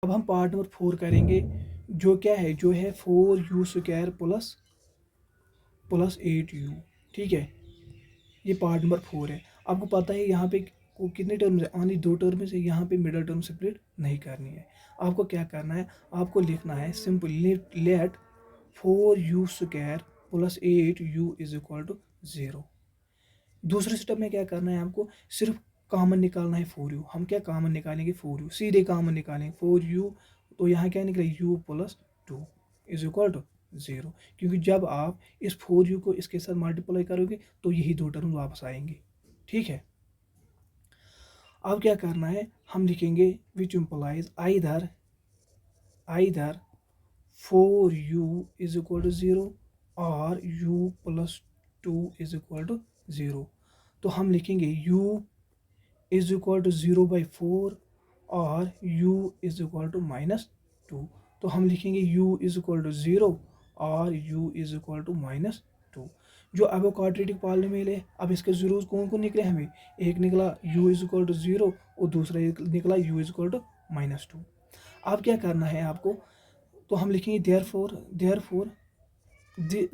अब हम part number 4 करेंगे, जो क्या है, जो है 4u² प्लस 8u। ठीक है, ये पार्ट नंबर 4 है। आपको पता है यहाँ पे को कितने टर्म्स है, ओनली 2 टर्म्स है, यहाँ पे मिडल टर्म सेपरेट नहीं करनी है। आपको क्या करना है, आपको लिखना है simple let 4u² plus 8u is equal to 0। दूसरे स्टेप में क्या करना है, आपको सिर्फ कॉमन निकालना है 4u। हम क्या कॉमन निकालेंगे, 4u, सीधे कॉमन निकालेंगे 4u। तो यहाँ क्या निकले, u plus 2 is equal to 0, क्योंकि जब आप इस 4u को इसके साथ मल्टीप्लाई करोगे तो यही दो टर्म वापस आएंगे। ठीक है, अब क्या करना है, हम लिखेंगे which implies either 4u is equal to 0 और u plus 2 is equal to 0। तो हम लिखेंगे u इज इक्वल टू 0/4 और u इज इक्वल टू -2। तो हम लिखेंगे u इज इक्वल टू 0 और u इज इक्वल टू -2। जो अब क्वाड्रेटिक पॉलिनोमियल है, अब इसके ज़रूर कौन कौन निकले हमें, एक निकला u इज इक्वल टू 0 और दूसरा एक निकला u इज इक्वल टू -2। अब क्या करना है आपको, तो हम लिखेंगे therefore the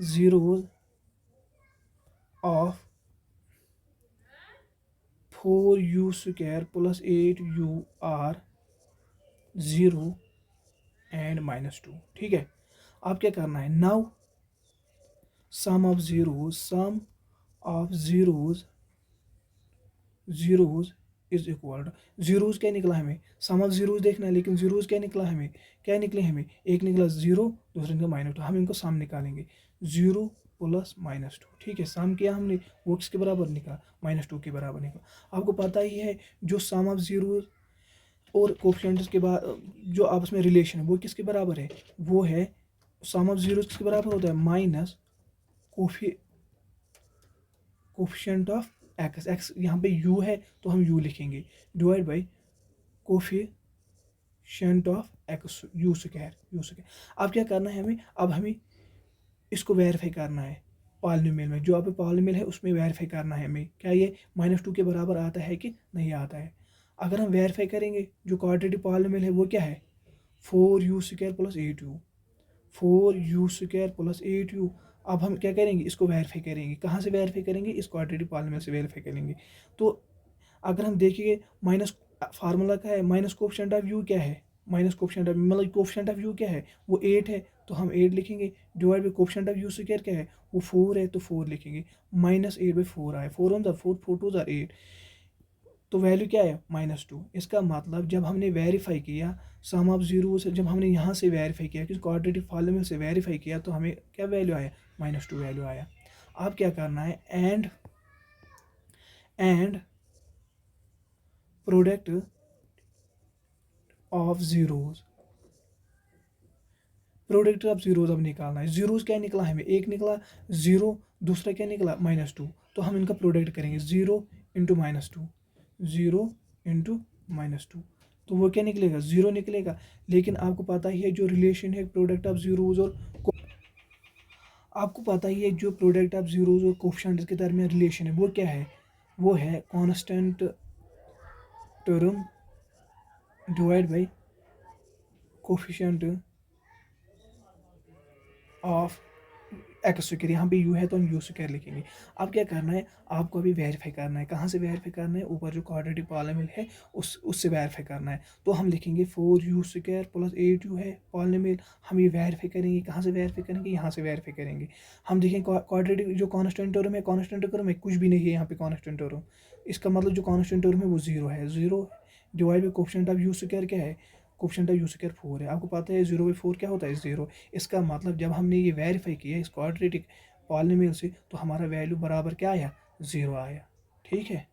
zeros of 4u² plus 8u are 0 and -2। ठीक है, अब क्या करना है, now sum of zeros is equal to, zeros क्या निकला हमें, सम ऑफ जीरोज देखना है, लेकिन जीरोज क्या निकला हमें, क्या निकले हमें, एक निकला 0, दूसरा निकला -2। हम इनको सम निकालेंगे 0 प्लस -2। ठीक है, सम किया हमने, वो किसके बराबर निकला, -2 के बराबर निकला। आपको पता ही है जो सम ऑफ जीरोज और कोफिशिएंट्स के बाद जो आपस में रिलेशन है वो किसके बराबर है, वो है सम ऑफ जीरोज किसके बराबर होता है, माइनस कोफिशिएंट ऑफ एक्स यहाँ पे u है तो हम u लिखेंगे, divide by coefficient of x u²। अब क्या करना है हमें, अब हमें इसको वेरीफाई करना है पॉलिनोमियल में, जो आप पॉलिनोमियल है उसमें वेरीफाई करना है हमें, क्या ये -2 के बराबर आता है कि नहीं आता है। अगर हम वेरीफाई करेंगे, जो क्वाड्रेटिक पॉलिनोमियल है वो क्या है, 4u² plus 8u, 4u² plus 8u। अब हम क्या करेंगे, इसको वेरीफाई करेंगे, कहाँ से वेरीफाई करेंगे, इस क्वाड्रेटिक पॉलिनोमियल से वेरीफाई करेंगे। तो अगर हम देखेंगे माइनस फार्मूला क्या है, माइनस कोफिशिएंट ऑफ यू क्या है, माइनस कोफिशिएंट ऑफ मतलब कोफिशिएंट ऑफ यू क्या है, वो 8 है तो हम 8 लिखेंगे, divide by coefficient of u² क्या है, वो 4 है तो 4 लिखेंगे, -8/4 आए, 4 1 4 4 2 8, तो वैल्यू क्या है, -2। इसका मतलब जब हमने वेरीफाई किया सम ऑफ जीरो से, जब हमने यहाँ से वेरीफाई किया कि क्वाड्रेटिक पॉलिनोमियल से वेरीफाई किया, तो हमें क्या वैल्यू आया, -2 वैल्यू आया। अब क्या करना है, and product of zeros, product of zeros अब निकालना है। जीरोज क्या निकला हमें, एक निकला 0, दूसरा क्या निकला -2, तो हम इनका प्रोडक्ट करेंगे 0 इंटू -2, 0 इंटू -2, तो वो क्या निकलेगा, 0 निकलेगा। लेकिन आपको पता ही है जो रिलेशन है प्रोडक्ट ऑफ जीरोज और आपको पता ही है जो प्रोडक्ट ऑफ जीरोज और कोफिशिएंट्स के दरमियान रिलेशन है वो क्या है, वो है constant term divide by coefficient of x²। यहाँ पे u है तो हम u² लिखेंगे। अब क्या करना है, आपको अभी वेरीफाई करना है, कहाँ से वेरीफाई करना है, ऊपर जो क्वाड्रेटिक पॉलिनोमियल है उससे वेरीफाई करना है। तो हम लिखेंगे 4u² प्लस 8u है पॉलिनोमियल, हम ये वेरीफाई करेंगे, कहाँ से वेरीफाई करेंगे, यहाँ से वेरीफाई करेंगे। हम देखें क्वाड्रेटिक जो कांस्टेंट टर्म है, कांस्टेंट टर्म है कुछ भी नहीं है यहाँ पे कांस्टेंट टर्म, इसका मतलब जो कांस्टेंट टर्म है वो 0 है, 0 divide by coefficient of u² क्या है, कोफिशिएंट ऑफ u² 4 है। आपको पता है 0/4 क्या होता है, 0। इसका मतलब जब हमने ये वेरीफाई किया इस क्वाड्रेटिक पॉलिनोमियल से, तो हमारा वैल्यू बराबर क्या आया, 0 आया। ठीक है।